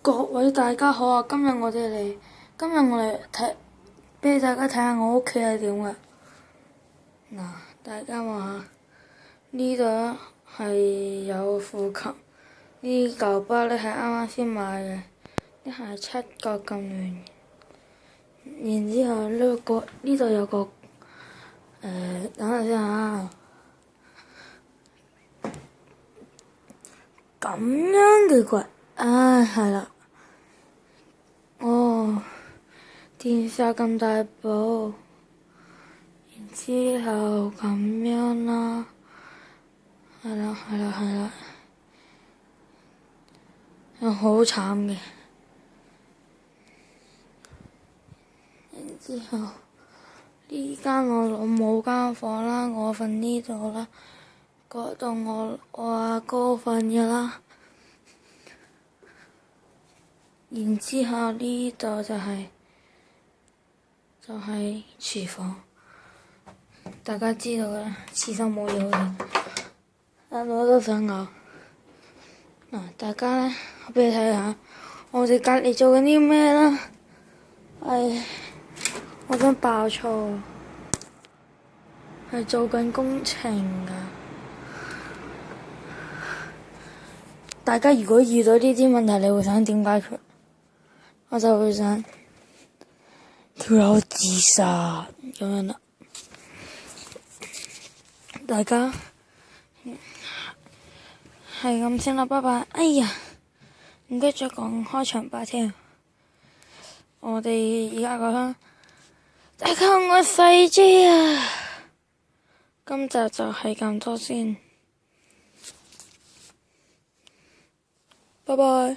各位大家好啊！今日我嚟睇，俾大家睇下我屋企係點嘅。嗱，大家望下呢度係有副琴，呢嚿包咧係啱啱先買嘅，呢係七角咁亂。然之後呢度有個等下先啊，咁樣嘅櫃，係啦。哦，電視咁大部，然之後咁樣啦，係啦，又好慘嘅。然之後呢間我老母間房啦，我瞓呢度啦，嗰度我阿哥瞓嘅啦。然之後呢度就係廚房，大家知道啦，廁所冇嘢嘅，我都想嘔。嗱，大家咧，我俾你睇下，我哋隔離做緊啲咩啦？我想爆粗，係做緊工程㗎。大家如果遇到呢啲問題，你會想點解決？我就會想跳樓自殺咁樣啦。大家係咁先啦，拜拜。哎呀，唔記得再講開場白添。我哋而家講，大家我細姐啊！今集就係咁多先，拜拜。